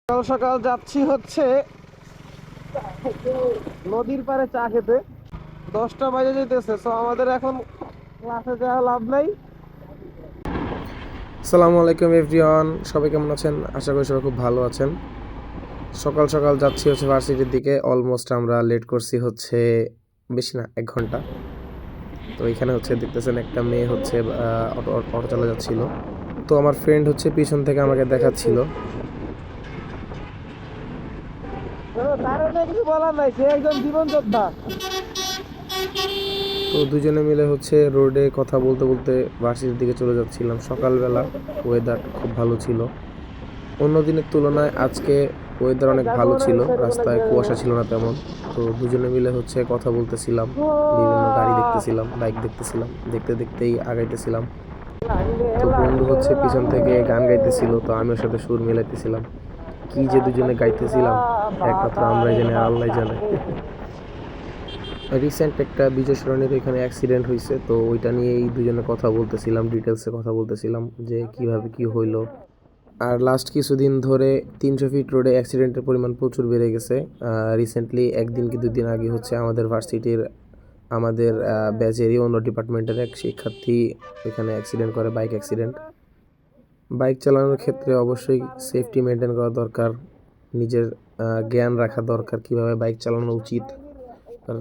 সকাল সকাল যাচ্ছি হচ্ছে নদীর পাড়ে চা খেতে। 10টা বাজে যেতেছে, তো আমাদের এখন ক্লাসে যাওয়া লাভ নাই। আসসালামু আলাইকুম এভরিওয়ান, সবাই কেমন আছেন? আশা করি সবাই খুব ভালো আছেন। সকাল সকাল যাচ্ছি হচ্ছে ভার্সিটির দিকে। অলমোস্ট আমরা লেট করছি হচ্ছে বেশি না, 1 ঘন্টা। তো এখানে হচ্ছে দেখতেছেন একটা মেয়ে হচ্ছে অটো অটো চালা যাচ্ছিল। তো আমার ফ্রেন্ড হচ্ছে পিছন থেকে আমাকে দেখাচ্ছিল। তার কিছু বলার নাই, সে একজন জীবন যোদ্ধা। তো দুজনে মিলে হচ্ছে রোডে কথা বলতে বলতে ভার্সিটির দিকে চলে যাচ্ছিলাম। সকালবেলা ওয়েদার খুব ভালো ছিল। অন্য দিনের তুলনায় আজকে ওয়েদার অনেক ভালো ছিল, রাস্তায় কুয়াশা ছিল না তেমন। তো দুজনে মিলে হচ্ছে কথা বলতেছিলাম, বিভিন্ন গাড়ি দেখতেছিলাম, বাইক দেখতেছিলাম, দেখতে দেখতেই আগাইতেছিলাম। তো বন্ধু হচ্ছে পিছন থেকে গান গাইতেছিল, তো আমি ওর সাথে সুর মিলাইতেছিলাম। কি যে দুজনে গাইতেছিলাম একমাত্র আমরাই জানি আর আল্লাহ জানে। রিসেন্ট একটা বিজয় সরণির এখানে অ্যাক্সিডেন্ট হয়েছে, তো ওইটা নিয়েই দুজনে কথা বলতেছিলাম, ডিটেলসে কথা বলতেছিলাম যে কিভাবে কি হইলো। আর লাস্ট কিছুদিন ধরে 300 ফিট রোডে অ্যাক্সিডেন্টের পরিমাণ প্রচুর বেড়ে গেছে। রিসেন্টলি একদিন কি 2 দিন আগে হচ্ছে আমাদের ভার্সিটির আমাদের ব্যাচেরই অন্য ডিপার্টমেন্টের এক শিক্ষার্থী এখানে অ্যাক্সিডেন্ট করে, বাইক অ্যাক্সিডেন্ট। বাইক চালানোর ক্ষেত্রে অবশ্যই সেফটি মেনটেন করা দরকার, নিজের জ্ঞান রাখা দরকার কীভাবে বাইক চালানো উচিত,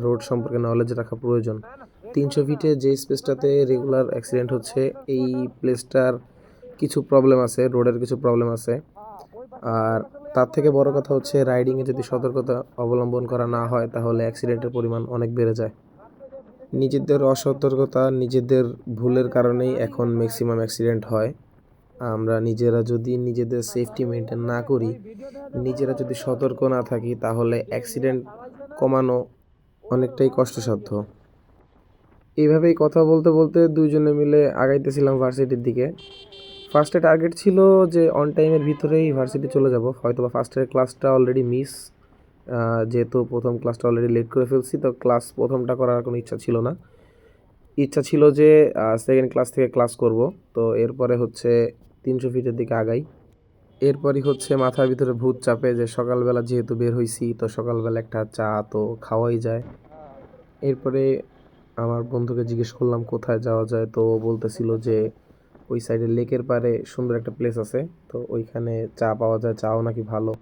রোড সম্পর্কে নলেজ রাখা প্রয়োজন। 300 ফিটে যে স্পেসটাতে রেগুলার অ্যাক্সিডেন্ট হচ্ছে, এই প্লেসটার কিছু প্রবলেম আছে, রোডের কিছু প্রবলেম আছে। আর তার থেকে বড় কথা হচ্ছে রাইডিংয়ে যদি সতর্কতা অবলম্বন করা না হয় তাহলে অ্যাক্সিডেন্টের পরিমাণ অনেক বেড়ে যায়। নিজেদের অসতর্কতা, নিজেদের ভুলের কারণেই এখন ম্যাক্সিমাম অ্যাক্সিডেন্ট হয়। আমরা নিজেরা যদি নিজেদের সেফটি মেনটেন না করি, নিজেরা যদি সতর্ক না থাকি, তাহলে অ্যাক্সিডেন্ট কমানো অনেকটাই কষ্টসাধ্য। এইভাবেই কথা বলতে বলতে দুইজনে মিলে আগাইতেছিলাম ভার্সিটির দিকে। ফার্স্টে টার্গেট ছিল যে অন টাইমের ভিতরেই ভার্সিটি চলে যাব, হয়তো বা ফার্স্টের ক্লাসটা অলরেডি মিস, যেহেতু প্রথম ক্লাসটা অলরেডি লেট করে ফেলছি, তো ক্লাস প্রথমটা করার কোনো ইচ্ছা ছিল না। ইচ্ছা ছিল যে সেকেন্ড ক্লাস থেকে ক্লাস করব। তো এরপরে হচ্ছে 300 ফিটের দিকে আগাই। এরপরই হচ্ছে মাথার ভিতরে ভূত চাপে যে সকালবেলা যেহেতু বের হইছি, তো সকালবেলা একটা চা তো খাওয়াই যায়। এরপরে আমার বন্ধুকে জিজ্ঞেস করলাম কোথায় যাওয়া যায়, তো ও বলতেছিল যে ওই সাইডে লেকের পাড়ে সুন্দর একটা প্লেস আছে, তো ওইখানে চা পাওয়া যায়, চাও নাকি ভালো।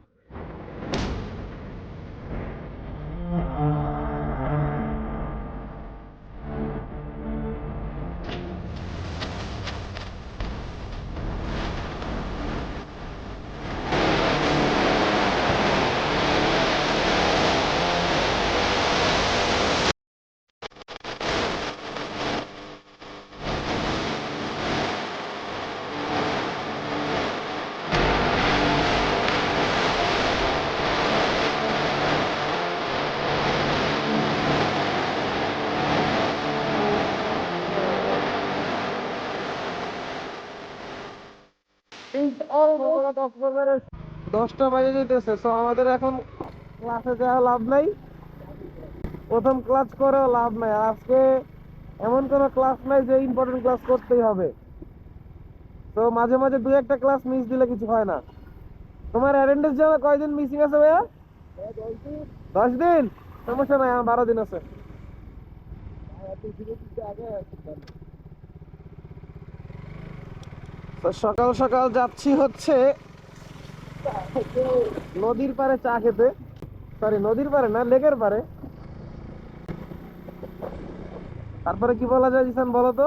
দশটা বাজে যেতেছে, তো আমাদের এখন ক্লাসে যাওয়া লাভ নাই। প্রথম ক্লাস করেও লাভ নাই, আজকে এমন কোনো ক্লাস নাই যে ইম্পর্টেন্ট ক্লাস করতেই হবে। তো মাঝে মাঝে দুই একটা ক্লাস মিস দিলে কিছু হয় না। তোমার অ্যাটেন্ডেন্স জমা কয়দিন মিসিং আছে ভাইয়া? 10 দিন? সমস্যা নাই, আমার 12 দিন আছে। তো সকাল সকাল যাচ্ছি হচ্ছে নদীর পাড়ে চা খেতে। সরি, নদীর পাড়ে না, লেকের পাড়ে। তারপরে কি বলা যায় জিসান, বলো তো?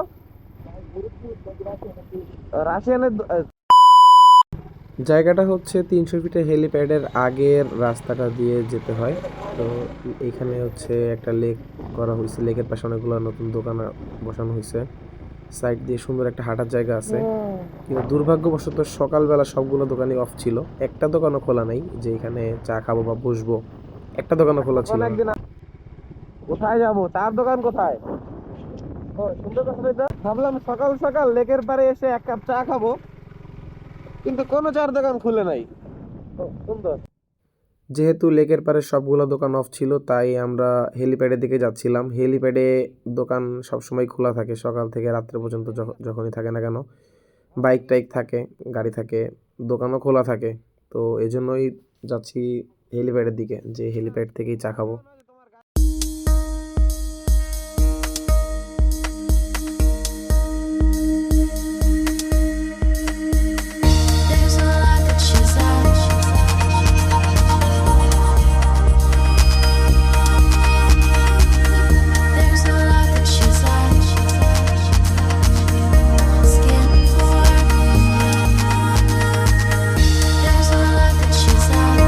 রাশিয়ানের জায়গাটা হচ্ছে 300 ফিটের হেলিপ্যাডের আগের রাস্তাটা দিয়ে যেতে হয়। তো এখানে হচ্ছে একটা লেক করা হয়েছে, লেকের পাশে অনেকগুলো নতুন দোকান বসানো হয়েছে। সাইড দিয়ে সুন্দর একটা হাঁটার জায়গা আছে, কিন্তু দুর্ভাগ্যবশত সকালবেলা সবগুলো দোকানই অফ ছিল, একটা দোকানও খোলা নাই যে এখানে চা খাবো বা বসবো, একটা দোকানও খোলা ছিল না। একদিন কোথায় যাবো, চার দোকান কোথায়? ও, সুন্দর কথা তো। ভাবলাম সকাল সকাল লেকের পাড়ে এসে এক কাপ চা খাবো, কিন্তু কোনো চার দোকান খুলে নাই। ও, সুন্দর। যেহেতু লেকের পাড়ে সবগুলো দোকান অফ ছিল, তাই আমরা হেলিপ্যাডের দিকে যাচ্ছিলাম। হেলিপ্যাডে দোকান সবসময় খোলা থাকে, সকাল থেকে রাত্রে পর্যন্ত, যখনই থাকে না কেন। বাইক টাইক থাকে, গাড়ি থাকে, দোকানও খোলা থাকে। তো এজন্যই যাচ্ছি হেলিপ্যাডের দিকে, যে হেলিপ্যাড থেকেই চা খাবো। There's a lot that she's at. There's a lot that she's at. Skin for. There's a lot that she's at.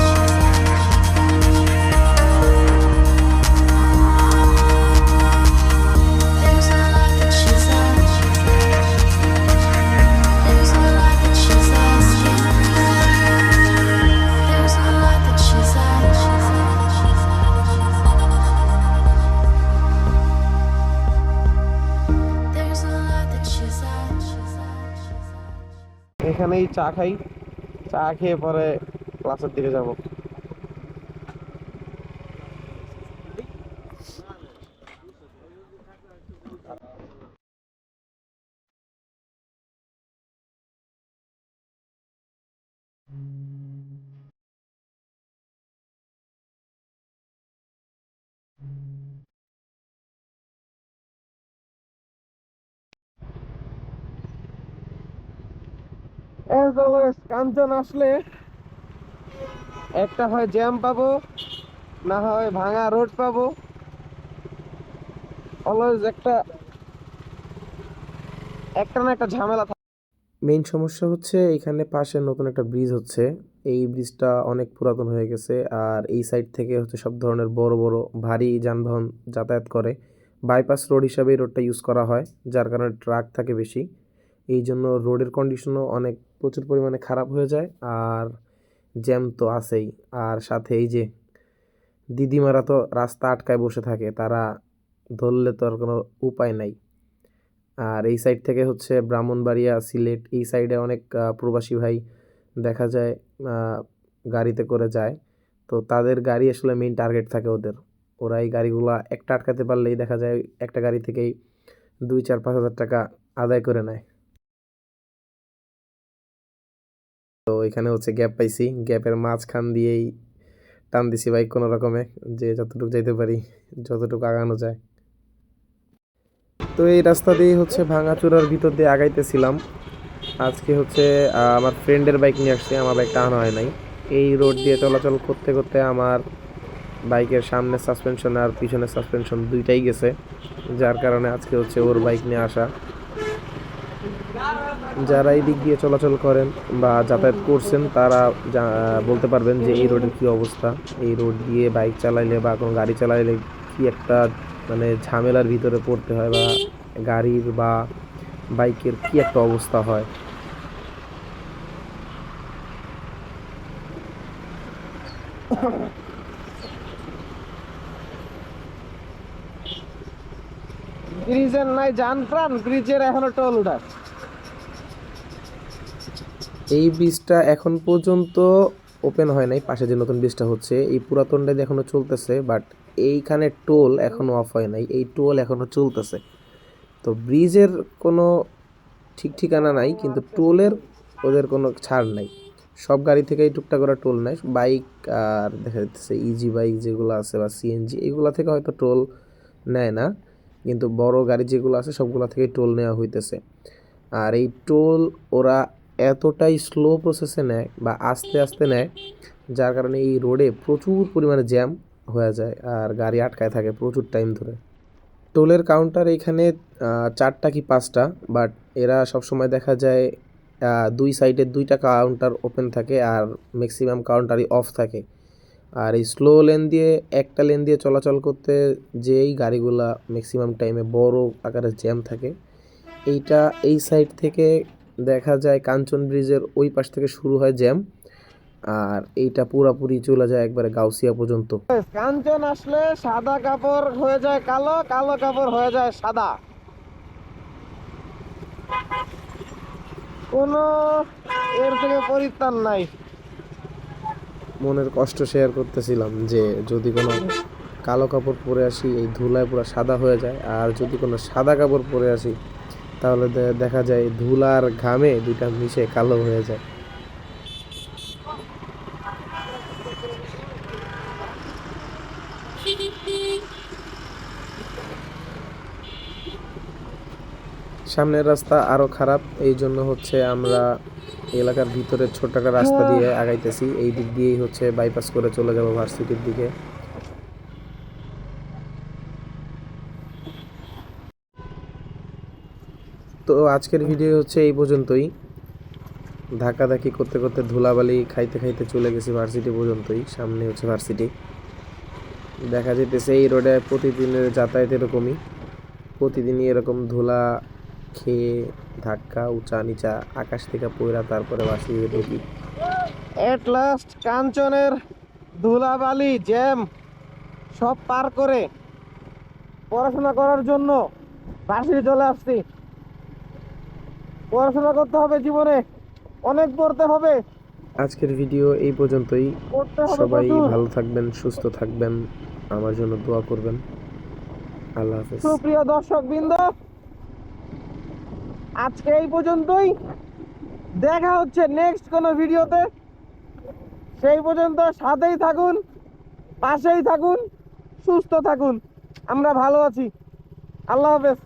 There's a lot that she's at. There's a lot that she's asking for. There's a lot that she's There's a lot that she's এখানেই চা খাই, চা খেয়ে পরে ক্লাসের দিকে যাব। As always, কাঞ্চন আসলে একটা হয় জ্যাম পাবো, না হয় ভাঙা রোড পাবো। অলওয়েজ একটা না একটা ঝামেলা থাকে। মেইন সমস্যা হচ্ছে এখানে পাশে নতুন একটা ব্রিজ হচ্ছে। এই ব্রিজটা অনেক পুরাতন হয়ে গেছে, আর এই সাইড থেকে হচ্ছে সব ধরনের বড় বড় ভারী যানবাহন যাতায়াত করে। বাইপাস রোড হিসাবে এই রোডটা ইউজ করা হয়, যার কারণে ট্রাক থাকে বেশি। এই জন্য রোডের কন্ডিশনও অনেক প্রচুর পরিমাণে খারাপ হয়ে যায়, আর জ্যাম তো আছেই। আর সাথে এই যে দিদিমারা তো রাস্তা আটকায় বসে থাকে, তারা ধরলে তো আর কোনো উপায় নাই। আর এই সাইড থেকে হচ্ছে ব্রাহ্মণবাড়িয়া, সিলেট এই সাইডে অনেক প্রবাসী ভাই দেখা যায় গাড়িতে করে যায়। তো তাদের গাড়ি আসলে মেইন টার্গেট থাকে ওদের। ওরা এই গাড়িগুলা একটা আটকাতে পারলেই দেখা যায় একটা গাড়ি থেকেই 2, 4, 5 হাজার টাকা আদায় করে নেয়। তো এখানে হচ্ছে গ্যাপ পাইছি, গ্যাপের মাঝখান দিয়েই টান দিছি বাইক কোনো রকমে, যে যতটুকু যাইতে পারি, যতটুকু আগানো যায়। তো এই রাস্তা দিয়ে হচ্ছে ভাঙাচোরার ভিতর দিয়ে আগাইতেছিলাম। আজকে হচ্ছে আমার ফ্রেন্ডের বাইক নিয়ে আসছে, আমার বাইকটা আনা হয় নাই। এই রোড দিয়ে চলাচল করতে করতে আমার বাইকের সামনের সাসপেনশন আর পিছনের সাসপেনশন দুইটাই গেছে, যার কারণে আজকে হচ্ছে ওর বাইক নিয়ে আসা। যারা এই দিক দিয়ে চলাচল করেন বা যাতায়াত করছেন তারা বলতে পারবেন যে এই রোডের কী অবস্থা। এই রোড দিয়ে বাইক চালাইলে বা কোনো গাড়ি চালাইলে কি একটা মানে ঝামেলার ভিতরে পড়তে হয়, বা গাড়ির বা বাইকের কি একটা অবস্থা হয়। ব্রিজের নাই জান প্রাণ, ব্রিজের এখনো টোল উঠায়। এই ব্রিজটা এখন পর্যন্ত ওপেন হয় নাই, পাশে যে নতুন ব্রিজটা হচ্ছে এই পুরাতনটা দিয়ে এখনো চলতেছে, বাট এইখানে টোল এখনো অফ হয় নাই, এই টোল এখনো চলতেছে। তো ব্রিজের কোনো ঠিক ঠিকানা নাই, কিন্তু টোলের ওদের কোনো ছাড় নাই। সব গাড়ি থেকেই টুকটাক করে টোল নেয়, বাইক আর দেখা যাচ্ছে ইজি বাইক যেগুলো আছে বা সিএনজি এগুলো থেকে হয়তো টোল নেয় না, কিন্তু বড় গাড়ি যেগুলো আছে সবগুলো থেকে টোল নেওয়া হইতেছে। আর এই টোল ওরা এতটাই স্লো প্রসেসে নেয় বা আস্তে আস্তে নেয়, যার কারণে এই রোডে প্রচুর পরিমাণে জ্যাম হয়ে যায় আর গাড়ি আটকায় থাকে প্রচুর টাইম ধরে। টোলের কাউন্টার এখানে 4টা কি 5টা, বাট এরা সবসময় দেখা যায় 2 সাইডে 2টা কাউন্টার ওপেন থাকে আর ম্যাক্সিমাম কাউন্টারই অফ থাকে। আর এই স্লো লেন দিয়ে একটা লেন দিয়ে চলাচল করতে যেই গাড়িগুলা ম্যাক্সিমাম টাইমে বড় আকারে জ্যাম থাকে। এই সাইড থেকে দেখা যায় কাঞ্চন ব্রিজের ওই পাশ থেকে শুরু হয় জ্যাম, আর এইটা পুরাপুরি চলে যায় একবারে গাউসিয়া পর্যন্ত। কাঞ্চন আসলে সাদা কাপড় হয়ে যায় কালো, কালো কাপড় হয়ে যায় সাদা। কোনো এর থেকে পরিত্রাণ নাই। মনের কষ্ট শেয়ার করতেছিলাম যে যদি কোনো কালো কাপড় পরে আসি এই ধুলায় পুরো সাদা হয়ে যায়, আর যদি কোনো সাদা কাপড় পরে আসি তাহলে দেখা যায় ধুলার ঘামে দুইটা মিশে কালো হয়ে যায়। সামনের রাস্তা আরো খারাপ, এই জন্য হচ্ছে আমরা এলাকার ভিতরে ছোট একটা রাস্তা দিয়ে আগাইতেছি। এই দিক দিয়েই হচ্ছে বাইপাস করে চলে যাব ভার্সিটির দিকে। তো আজকের ভিডিও হচ্ছে এই পর্যন্তই। ধাক্কাধাক্কি করতে করতে ধুলাবালি খাইতে খাইতে চলে গেছি ভার্সিটি পর্যন্তই। সামনে হচ্ছে ভার্সিটি, দেখা যেতেছে এই রোডে প্রতিদিনের যাতায়াত এরকমই, প্রতিদিনই এরকম ধুলা খেয়ে ধাক্কা উঁচা নিচা আকাশ থেকে পয়রা তারপরে ভার্সিটিতে ঢুকি। এট লাস্ট কাঞ্চনের ধুলাবালি জ্যাম সব পার করে পড়াশোনা করার জন্য ভার্সিটি চলে আসছি। পড়াশোনা করতে হবে, জীবনে অনেক পড়তে হবে, আজকের ভিডিও এই পর্যন্তই। পড়তে হবে সবাই প্রচুর। ভালো থাকবেন, সুস্থ থাকবেন, আমার জন্য দোয়া করবেন। আল্লাহ হাফেজ। সুপ্রিয় দর্শক বৃন্দ, আজকে এই পর্যন্তই। দেখা হচ্ছে নেক্সট কোনো ভিডিওতে। সেই পর্যন্ত সাথেই থাকুন, পাশেই থাকুন, সুস্থ থাকুন। আমরা ভালো আছি। আল্লাহ হাফেজ।